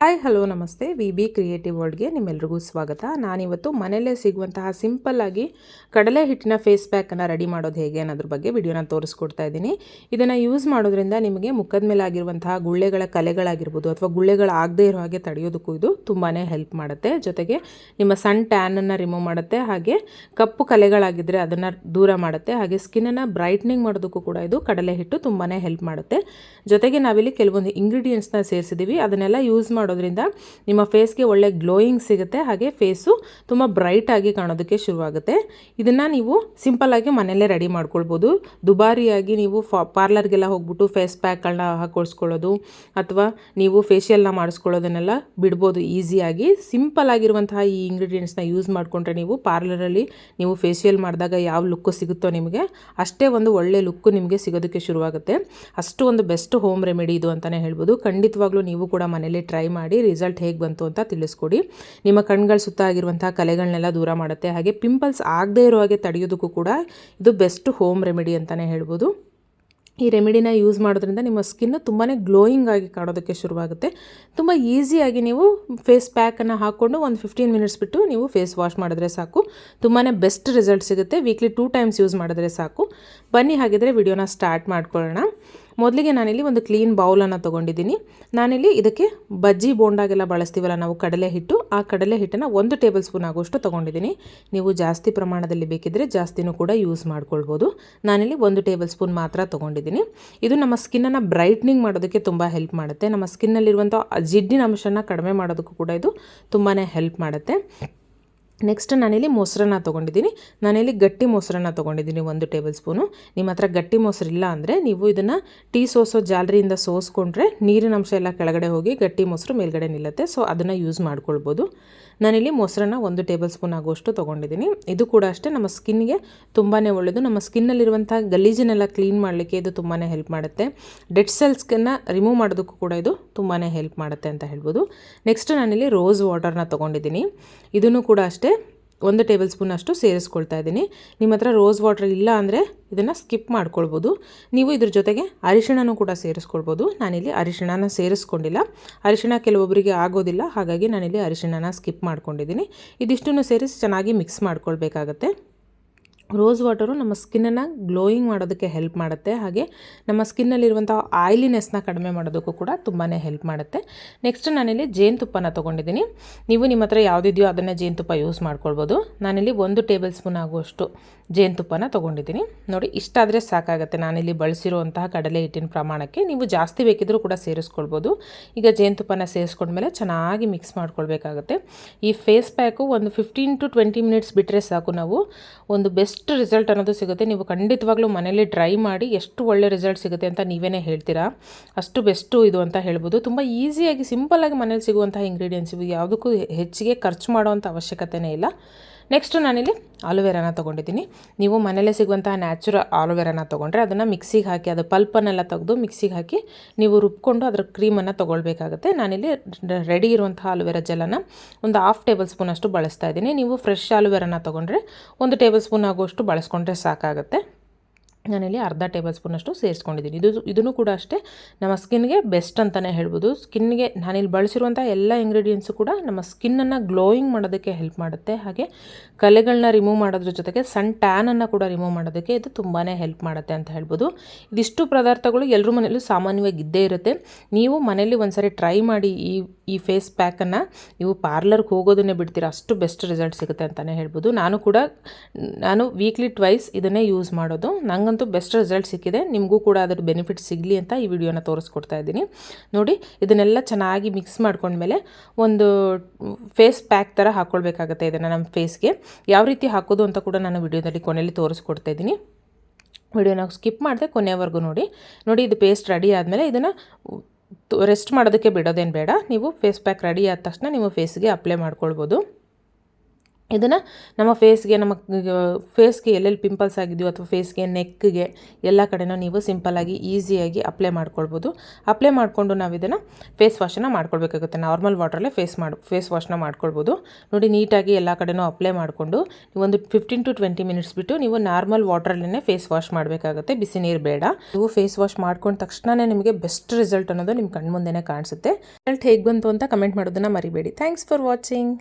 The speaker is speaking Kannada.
ಹಾಯ್ ಹಲೋ ನಮಸ್ತೆ ವಿ ಬಿ ಕ್ರಿಯೇಟಿವ್ ವರ್ಲ್ಡ್ಗೆ ನಿಮ್ಮೆಲ್ರಿಗೂ ಸ್ವಾಗತ. ನಾನಿವತ್ತು ಮನೆಯಲ್ಲೇ ಸಿಗುವಂತಹ ಸಿಂಪಲ್ಲಾಗಿ ಕಡಲೆ ಹಿಟ್ಟಿನ ಫೇಸ್ ಪ್ಯಾಕನ್ನು ರೆಡಿ ಮಾಡೋದು ಹೇಗೆ ಅನ್ನೋದ್ರ ಬಗ್ಗೆ ವಿಡಿಯೋನ ತೋರಿಸ್ಕೊಡ್ತಾ ಇದ್ದೀನಿ. ಇದನ್ನು ಯೂಸ್ ಮಾಡೋದ್ರಿಂದ ನಿಮಗೆ ಮುಖದ ಮೇಲೆ ಆಗಿರುವಂತಹ ಗುಳ್ಳೆಗಳ ಕಲೆಗಳಾಗಿರ್ಬೋದು ಅಥವಾ ಗುಳ್ಳೆಗಳಾಗದೇ ಇರೋ ಹಾಗೆ ತಡೆಯೋದಕ್ಕೂ ಇದು ತುಂಬಾ ಹೆಲ್ಪ್ ಮಾಡುತ್ತೆ. ಜೊತೆಗೆ ನಿಮ್ಮ ಸಣ್ಣ ಟ್ಯಾನನ್ನು ರಿಮೂವ್ ಮಾಡುತ್ತೆ, ಹಾಗೆ ಕಪ್ಪು ಕಲೆಗಳಾಗಿದ್ದರೆ ಅದನ್ನು ದೂರ ಮಾಡುತ್ತೆ, ಹಾಗೆ ಸ್ಕಿನ್ನನ್ನು ಬ್ರೈಟ್ನಿಂಗ್ ಮಾಡೋದಕ್ಕೂ ಕೂಡ ಇದು ಕಡಲೆ ಹಿಟ್ಟು ತುಂಬಾ ಹೆಲ್ಪ್ ಮಾಡುತ್ತೆ. ಜೊತೆಗೆ ನಾವಿಲ್ಲಿ ಕೆಲವೊಂದು ಇಂಗ್ರೀಡಿಯೆಂಟ್ಸ್ನ ಸೇರಿಸಿದ್ದೀವಿ. ಅದನ್ನೆಲ್ಲ ಯೂಸ್ ಮಾಡೋದ್ರಿಂದ ನಿಮ್ಮ ಫೇಸ್ಗೆ ಒಳ್ಳೆ ಗ್ಲೋಯಿಂಗ್ ಸಿಗುತ್ತೆ, ಹಾಗೆ ಫೇಸು ತುಂಬ ಬ್ರೈಟ್ ಆಗಿ ಕಾಣೋದಕ್ಕೆ ಶುರುವಾಗುತ್ತೆ. ಇದನ್ನು ನೀವು ಸಿಂಪಲ್ಲಾಗಿ ಮನೆಯಲ್ಲೇ ರೆಡಿ ಮಾಡ್ಕೊಳ್ಬೋದು. ದುಬಾರಿಯಾಗಿ ನೀವು ಪಾರ್ಲರ್ಗೆಲ್ಲ ಹೋಗ್ಬಿಟ್ಟು ಫೇಸ್ ಪ್ಯಾಕ್ಗಳನ್ನ ಹಾಕೊಳ್ಸ್ಕೊಳ್ಳೋದು ಅಥವಾ ನೀವು ಫೇಶಿಯಲ್ನ ಮಾಡಿಸ್ಕೊಳ್ಳೋದನ್ನೆಲ್ಲ ಬಿಡ್ಬೋದು ಈಸಿಯಾಗಿ. ಸಿಂಪಲ್ ಆಗಿರುವಂತಹ ಈ ಇಂಗ್ರೀಡಿಯೆಂಟ್ಸ್ನ ಯೂಸ್ ಮಾಡಿಕೊಂಡ್ರೆ ನೀವು ಪಾರ್ಲರಲ್ಲಿ ನೀವು ಫೇಶಿಯಲ್ ಮಾಡಿದಾಗ ಯಾವ ಲುಕ್ಕು ಸಿಗುತ್ತೋ ನಿಮಗೆ ಅಷ್ಟೇ ಒಂದು ಒಳ್ಳೆ ಲುಕ್ಕು ನಿಮಗೆ ಸಿಗೋದಕ್ಕೆ ಶುರುವಾಗುತ್ತೆ. ಅಷ್ಟು ಒಂದು ಬೆಸ್ಟ್ ಹೋಮ್ ರೆಮಿಡಿ ಇದು ಅಂತಲೇ ಹೇಳ್ಬೋದು. ಖಂಡಿತವಾಗ್ಲೂ ನೀವು ಕೂಡ ಮನೇಲಿ ಟ್ರೈ ಮಾಡಿ ರಿಸಲ್ಟ್ ಹೇಗೆ ಬಂತು ಅಂತ ತಿಳಿಸ್ಕೊಡಿ. ನಿಮ್ಮ ಕಣ್ಗಳ ಸುತ್ತ ಆಗಿರುವಂತಹ ಕಲೆಗಳನ್ನೆಲ್ಲ ದೂರ ಮಾಡುತ್ತೆ, ಹಾಗೆ ಪಿಂಪಲ್ಸ್ ಆಗದೇ ಇರೋ ಹಾಗೆ ತಡೆಯೋದಕ್ಕೂ ಕೂಡ ಇದು ಬೆಸ್ಟ್ ಹೋಮ್ ರೆಮಿಡಿ ಅಂತಲೇ ಹೇಳ್ಬೋದು. ಈ ರೆಮಿಡಿನ ಯೂಸ್ ಮಾಡೋದ್ರಿಂದ ನಿಮ್ಮ ಸ್ಕಿನ್ನು ತುಂಬಾ ಗ್ಲೋಯಿಂಗ್ ಆಗಿ ಕಾಣೋದಕ್ಕೆ ಶುರುವಾಗುತ್ತೆ. ತುಂಬ ಈಸಿಯಾಗಿ ನೀವು ಫೇಸ್ ಪ್ಯಾಕನ್ನು ಹಾಕ್ಕೊಂಡು ಒಂದು 15 ಮಿನಿಟ್ಸ್ ಬಿಟ್ಟು ನೀವು ಫೇಸ್ ವಾಶ್ ಮಾಡಿದ್ರೆ ಸಾಕು, ತುಂಬಾ ಬೆಸ್ಟ್ ರಿಸಲ್ಟ್ ಸಿಗುತ್ತೆ. ವೀಕ್ಲಿ 2 ಟೈಮ್ಸ್ ಯೂಸ್ ಮಾಡಿದ್ರೆ ಸಾಕು. ಬನ್ನಿ ಹಾಗಿದ್ರೆ ವಿಡಿಯೋನ ಸ್ಟಾರ್ಟ್ ಮಾಡ್ಕೊಳ್ಳೋಣ. ಮೊದಲಿಗೆ ನಾನಿಲ್ಲಿ ಒಂದು ಕ್ಲೀನ್ ಬೌಲನ್ನು ತೊಗೊಂಡಿದ್ದೀನಿ. ನಾನಿಲ್ಲಿ ಇದಕ್ಕೆ ಬಜ್ಜಿ ಬೋಂಡಾಗೆಲ್ಲ ಬಳಸ್ತೀವಲ್ಲ ನಾವು ಕಡಲೆ ಹಿಟ್ಟು, ಆ ಕಡಲೆ ಹಿಟ್ಟನ್ನು 1 ಟೇಬಲ್ ಸ್ಪೂನ್ ಆಗೋಷ್ಟು ತೊಗೊಂಡಿದ್ದೀನಿ. ನೀವು ಜಾಸ್ತಿ ಪ್ರಮಾಣದಲ್ಲಿ ಬೇಕಿದ್ದರೆ ಜಾಸ್ತಿನೂ ಕೂಡ ಯೂಸ್ ಮಾಡ್ಕೊಳ್ಬೋದು. ನಾನಿಲ್ಲಿ 1 ಟೇಬಲ್ ಸ್ಪೂನ್ ಮಾತ್ರ ತೊಗೊಂಡಿದ್ದೀನಿ. ಇದು ನಮ್ಮ ಸ್ಕಿನ್ನನ್ನು ಬ್ರೈಟ್ನಿಂಗ್ ಮಾಡೋದಕ್ಕೆ ತುಂಬ ಹೆಲ್ಪ್ ಮಾಡುತ್ತೆ. ನಮ್ಮ ಸ್ಕಿನ್ನಲ್ಲಿರುವಂಥ ಜಿಡ್ಡಿನ ಅಂಶನ ಕಡಿಮೆ ಮಾಡೋದಕ್ಕೂ ಕೂಡ ಇದು ತುಂಬಾ ಹೆಲ್ಪ್ ಮಾಡುತ್ತೆ. ನೆಕ್ಸ್ಟ್ ನಾನಿಲ್ಲಿ ಮೊಸರನ್ನ ತೊಗೊಂಡಿದ್ದೀನಿ. ನಾನಿಲ್ಲಿ ಗಟ್ಟಿ ಮೊಸರನ್ನ ತೊಗೊಂಡಿದ್ದೀನಿ 1 ಟೇಬಲ್ ಸ್ಪೂನು. ನಿಮ್ಮ ಹತ್ರ ಗಟ್ಟಿ ಮೊಸರಿಲ್ಲ ಅಂದರೆ ನೀವು ಇದನ್ನು ಟೀ ಸೋಸೋ ಜಾಲರಿಯಿಂದ ಸೋಸ್ಕೊಂಡ್ರೆ ನೀರಿನ ಅಂಶ ಎಲ್ಲ ಕೆಳಗಡೆ ಹೋಗಿ ಗಟ್ಟಿ ಮೊಸರು ಮೇಲ್ಗಡೆ ನಿಲ್ಲುತ್ತೆ. ಸೊ ಅದನ್ನು ಯೂಸ್ ಮಾಡ್ಕೊಳ್ಬೋದು. ನಾನಿಲ್ಲಿ ಮೊಸರನ್ನ 1 ಟೇಬಲ್ ಸ್ಪೂನ್ ಆಗೋಷ್ಟು ತೊಗೊಂಡಿದ್ದೀನಿ. ಇದು ಕೂಡ ಅಷ್ಟೇ ನಮ್ಮ ಸ್ಕಿನ್ಗೆ ತುಂಬಾ ಒಳ್ಳೆಯದು. ನಮ್ಮ ಸ್ಕಿನ್ನಲ್ಲಿರುವಂಥ ಗಲೀಜನ್ನೆಲ್ಲ ಕ್ಲೀನ್ ಮಾಡಲಿಕ್ಕೆ ಇದು ತುಂಬಾ ಹೆಲ್ಪ್ ಮಾಡುತ್ತೆ. ಡೆಡ್ ಸೆಲ್ಸ್ಗನ್ನು ರಿಮೂವ್ ಮಾಡೋದಕ್ಕೂ ಕೂಡ ಇದು ತುಂಬಾ ಹೆಲ್ಪ್ ಮಾಡುತ್ತೆ ಅಂತ ಹೇಳ್ಬೋದು. ನೆಕ್ಸ್ಟ್ ನಾನಿಲ್ಲಿ ರೋಸ್ ವಾಟರ್ನ ತೊಗೊಂಡಿದ್ದೀನಿ. ಇದನ್ನು ಕೂಡ ಅಷ್ಟೇ 1 ಟೇಬಲ್ ಸ್ಪೂನ್ ಅಷ್ಟು ಸೇರಿಸ್ಕೊಳ್ತಾ ಇದ್ದೀನಿ. ನಿಮ್ಮ ಹತ್ರ ರೋಸ್ ವಾಟರ್ ಇಲ್ಲ ಅಂದರೆ ಇದನ್ನು ಸ್ಕಿಪ್ ಮಾಡ್ಕೊಳ್ಬೋದು. ನೀವು ಇದ್ರ ಜೊತೆಗೆ ಅರಿಶಿಣನೂ ಕೂಡ ಸೇರಿಸ್ಕೊಳ್ಬೋದು. ನಾನಿಲ್ಲಿ ಅರಿಶಿಣನ ಸೇರಿಸ್ಕೊಂಡಿಲ್ಲ. ಅರಿಶಿಣ ಕೆಲವೊಬ್ಬರಿಗೆ ಆಗೋದಿಲ್ಲ, ಹಾಗಾಗಿ ನಾನಿಲ್ಲಿ ಅರಿಶಿಣನ ಸ್ಕಿಪ್ ಮಾಡ್ಕೊಂಡಿದ್ದೀನಿ. ಇದಿಷ್ಟನ್ನು ಸೇರಿಸಿ ಚೆನ್ನಾಗಿ ಮಿಕ್ಸ್ ಮಾಡ್ಕೊಳ್ಬೇಕಾಗತ್ತೆ. ರೋಸ್ ವಾಟರು ನಮ್ಮ ಸ್ಕಿನ್ನನ್ನು ಗ್ಲೋಯಿಂಗ್ ಮಾಡೋದಕ್ಕೆ ಹೆಲ್ಪ್ ಮಾಡುತ್ತೆ, ಹಾಗೆ ನಮ್ಮ ಸ್ಕಿನ್ನಲ್ಲಿರುವಂಥ ಆಯಿಲಿನೆಸ್ನ ಕಡಿಮೆ ಮಾಡೋದಕ್ಕೂ ಕೂಡ ತುಂಬಾ ಹೆಲ್ಪ್ ಮಾಡುತ್ತೆ. ನೆಕ್ಸ್ಟ್ ನಾನಿಲ್ಲಿ ಜೇನುತುಪ್ಪನ ತೊಗೊಂಡಿದ್ದೀನಿ. ನೀವು ನಿಮ್ಮ ಹತ್ರ ಯಾವುದಿದೆಯೋ ಅದನ್ನು ಜೇನುತುಪ್ಪ ಯೂಸ್ ಮಾಡ್ಕೊಳ್ಬೋದು. ನಾನಿಲ್ಲಿ 1 ಟೇಬಲ್ ಸ್ಪೂನ್ ಆಗುವಷ್ಟು ಜೇನುತುಪ್ಪನ ತೊಗೊಂಡಿದ್ದೀನಿ. ನೋಡಿ, ಇಷ್ಟಾದರೆ ಸಾಕಾಗುತ್ತೆ ನಾನಿಲ್ಲಿ ಬಳಸಿರುವಂತಹ ಕಡಲೆ ಹಿಟ್ಟಿನ ಪ್ರಮಾಣಕ್ಕೆ. ನೀವು ಜಾಸ್ತಿ ಬೇಕಿದ್ರೂ ಕೂಡ ಸೇರಿಸ್ಕೊಳ್ಬೋದು. ಈಗ ಜೇನುತುಪ್ಪನ ಸೇರಿಸ್ಕೊಂಡ್ಮೇಲೆ ಚೆನ್ನಾಗಿ ಮಿಕ್ಸ್ ಮಾಡ್ಕೊಳ್ಬೇಕಾಗತ್ತೆ. ಈ ಫೇಸ್ ಪ್ಯಾಕು ಒಂದು 15 to 20 ಮಿನಿಟ್ಸ್ ಬಿಟ್ಟರೆ ಸಾಕು, ನಾವು ಒಂದು ಬೆಸ್ಟ್ ರಿಸಲ್ಟ್ ಅನ್ನೋದು ಸಿಗುತ್ತೆ. ನೀವು ಖಂಡಿತವಾಗ್ಲೂ ಮನೇಲಿ ಟ್ರೈ ಮಾಡಿ ಎಷ್ಟು ಒಳ್ಳೆ ರಿಸಲ್ಟ್ ಸಿಗುತ್ತೆ ಅಂತ ನೀವೇ ಹೇಳ್ತೀರಾ. ಅಷ್ಟು ಬೆಸ್ಟು ಇದು ಅಂತ ಹೇಳ್ಬೋದು. ತುಂಬ ಈಸಿಯಾಗಿ ಸಿಂಪಲ್ಲಾಗಿ ಮನೇಲಿ ಸಿಗುವಂತಹ ಇಂಗ್ರೀಡಿಯೆಂಟ್ಸ್ ಇವು, ಯಾವುದಕ್ಕೂ ಹೆಚ್ಚಿಗೆ ಖರ್ಚು ಮಾಡೋವಂಥ ಅವಶ್ಯಕತೆಯೇ ಇಲ್ಲ. ನೆಕ್ಸ್ಟು ನಾನಿಲ್ಲಿ ಆಲೋವೆರಾನ ತೊಗೊಂಡಿದ್ದೀನಿ. ನೀವು ಮನೇಲೇ ಸಿಗುವಂತಹ ನ್ಯಾಚುರಲ್ ಆಲೋವೆರಾನ ತೊಗೊಂಡ್ರೆ ಅದನ್ನು ಮಿಕ್ಸಿಗೆ ಹಾಕಿ ಅದು ಪಲ್ಪನ್ನೆಲ್ಲ ತೆಗೆದು ಮಿಕ್ಸಿಗೆ ಹಾಕಿ ನೀವು ರುಬ್ಕೊಂಡು ಅದರ ಕ್ರೀಮನ್ನು ತೊಗೊಳ್ಬೇಕಾಗುತ್ತೆ. ನಾನಿಲ್ಲಿ ರೆಡಿ ಇರುವಂತಹ ಆಲೋವೆರಾ ಜೆಲ್ಲನ್ನು ಒಂದು 1/2 ಟೇಬಲ್ ಸ್ಪೂನ್ ಅಷ್ಟು ಬಳಸ್ತಾ ಇದ್ದೀನಿ. ನೀವು ಫ್ರೆಶ್ ಆಲೋವೆರಾನ ತೊಗೊಂಡ್ರೆ 1 ಟೇಬಲ್ ಸ್ಪೂನ್ ಆಗುವಷ್ಟು ಬಳಸ್ಕೊಂಡ್ರೆ ಸಾಕಾಗುತ್ತೆ. ನಾನಿಲ್ಲಿ 1/2 ಟೇಬಲ್ ಸ್ಪೂನಷ್ಟು ಸೇರಿಸ್ಕೊಂಡಿದ್ದೀನಿ. ಇದನ್ನು ಕೂಡ ಅಷ್ಟೇ ನಮ್ಮ ಸ್ಕಿನ್ಗೆ ಬೆಸ್ಟ್ ಅಂತಲೇ ಹೇಳ್ಬೋದು. ಸ್ಕಿನ್ಗೆ ನಾನಿಲ್ಲಿ ಬಳಸಿರುವಂಥ ಎಲ್ಲ ಇಂಗ್ರೀಡಿಯೆಂಟ್ಸು ಕೂಡ ನಮ್ಮ ಸ್ಕಿನ್ನನ್ನು ಗ್ಲೋಯಿಂಗ್ ಮಾಡೋದಕ್ಕೆ ಹೆಲ್ಪ್ ಮಾಡುತ್ತೆ, ಹಾಗೆ ಕಲೆಗಳನ್ನ ರಿಮೂವ್ ಮಾಡೋದ್ರ ಜೊತೆಗೆ ಸಣ್ಣ ಟ್ಯಾನನ್ನು ಕೂಡ ರಿಮೂವ್ ಮಾಡೋದಕ್ಕೆ ಇದು ತುಂಬಾ ಹೆಲ್ಪ್ ಮಾಡುತ್ತೆ ಅಂತ ಹೇಳ್ಬೋದು. ಇದಿಷ್ಟು ಪದಾರ್ಥಗಳು ಎಲ್ಲರ ಮನೆಯಲ್ಲೂ ಸಾಮಾನ್ಯವಾಗಿ ಇದ್ದೇ ಇರುತ್ತೆ. ನೀವು ಮನೇಲಿ ಒಂದ್ಸರಿ ಟ್ರೈ ಮಾಡಿ. ಈ ಫೇಸ್ ಪ್ಯಾಕನ್ನು ನೀವು ಪಾರ್ಲರ್ಗೆ ಹೋಗೋದನ್ನೇ ಬಿಡ್ತೀರಾ, ಅಷ್ಟು ಬೆಸ್ಟ್ ರಿಸಲ್ಟ್ ಸಿಗುತ್ತೆ ಅಂತಲೇ ಹೇಳ್ಬೋದು. ನಾನು ವೀಕ್ಲಿ 2 ಟೈಮ್ಸ್ ಇದನ್ನೇ ಯೂಸ್ ಮಾಡೋದು. ನಂಗಂತೂ ಬೆಸ್ಟ್ ರಿಸಲ್ಟ್ ಸಿಕ್ಕಿದೆ. ನಿಮಗೂ ಕೂಡ ಅದರ ಬೆನಿಫಿಟ್ ಸಿಗಲಿ ಅಂತ ಈ ವಿಡಿಯೋನ ತೋರಿಸ್ಕೊಡ್ತಾ ಇದ್ದೀನಿ. ನೋಡಿ, ಇದನ್ನೆಲ್ಲ ಚೆನ್ನಾಗಿ ಮಿಕ್ಸ್ ಮಾಡ್ಕೊಂಡ್ಮೇಲೆ ಒಂದು ಫೇಸ್ ಪ್ಯಾಕ್ ಥರ ಹಾಕ್ಕೊಳ್ಬೇಕಾಗತ್ತೆ ಇದನ್ನು ನಮ್ಮ ಫೇಸ್ಗೆ. ಯಾವ ರೀತಿ ಹಾಕೋದು ಅಂತ ಕೂಡ ನಾನು ವಿಡಿಯೋದಲ್ಲಿ ಕೊನೆಯಲ್ಲಿ ತೋರಿಸ್ಕೊಡ್ತಾ ಇದ್ದೀನಿ. ವಿಡಿಯೋನ ಸ್ಕಿಪ್ ಮಾಡಿದೆ ಕೊನೆಯವರೆಗೂ ನೋಡಿ. ಇದು ಪೇಸ್ಟ್ ರೆಡಿ ಆದಮೇಲೆ ಇದನ್ನು ರೆಸ್ಟ್ ಮಾಡೋದಕ್ಕೆ ಬಿಡೋದೇನು ಬೇಡ. ನೀವು ಫೇಸ್ ಪ್ಯಾಕ್ ರೆಡಿ ಆದ ತಕ್ಷಣ ನೀವು ಫೇಸ್ಗೆ ಅಪ್ಲೈ ಮಾಡ್ಕೊಳ್ಬೋದು. ಇದನ್ನು ನಮ್ಮ ಫೇಸ್ಗೆ ಫೇಸ್ಗೆ ಎಲ್ಲೆಲ್ಲಿ ಪಿಂಪಲ್ಸ್ ಆಗಿದೆಯೋ ಅಥವಾ ಫೇಸ್ಗೆ ನೆಕ್ಗೆ ಎಲ್ಲ ಕಡೆನೂ ನೀವು ಸಿಂಪಲ್ಲಾಗಿ ಈಸಿಯಾಗಿ ಅಪ್ಲೈ ಮಾಡ್ಕೊಳ್ಬೋದು. ಅಪ್ಲೈ ಮಾಡಿಕೊಂಡು ನಾವು ಇದನ್ನು ಫೇಸ್ ವಾಶನ್ನು ಮಾಡ್ಕೊಳ್ಬೇಕಾಗುತ್ತೆ. ನಾರ್ಮಲ್ ವಾಟ್ರಲ್ಲೇ ಫೇಸ್ ವಾಶ್ನ ಮಾಡ್ಕೊಳ್ಬೋದು. ನೋಡಿ ನೀಟಾಗಿ ಎಲ್ಲ ಕಡೆನೂ ಅಪ್ಲೈ ಮಾಡಿಕೊಂಡು ನೀವೊಂದು 15 to 20 ಮಿನಿಟ್ಸ್ ಬಿಟ್ಟು ನೀವು ನಾರ್ಮಲ್ ವಾಟ್ರಲ್ಲೇ ಫೇಸ್ ವಾಶ್ ಮಾಡಬೇಕಾಗುತ್ತೆ, ಬಿಸಿ ನೀರು ಬೇಡ. ನೀವು ಫೇಸ್ ವಾಶ್ ಮಾಡ್ಕೊಂಡ ತಕ್ಷಣವೇ ನಿಮಗೆ ಬೆಸ್ಟ್ ರಿಸಲ್ಟ್ ಅನ್ನೋದು ನಿಮ್ಮ ಕಣ್ಮುಂದೆನೇ ಕಾಣಿಸುತ್ತೆ. ರಿಸಲ್ಟ್ ಹೇಗೆ ಬಂತು ಅಂತ ಕಮೆಂಟ್ ಮಾಡೋದನ್ನು ಮರಿಬೇಡಿ. Thanks for watching.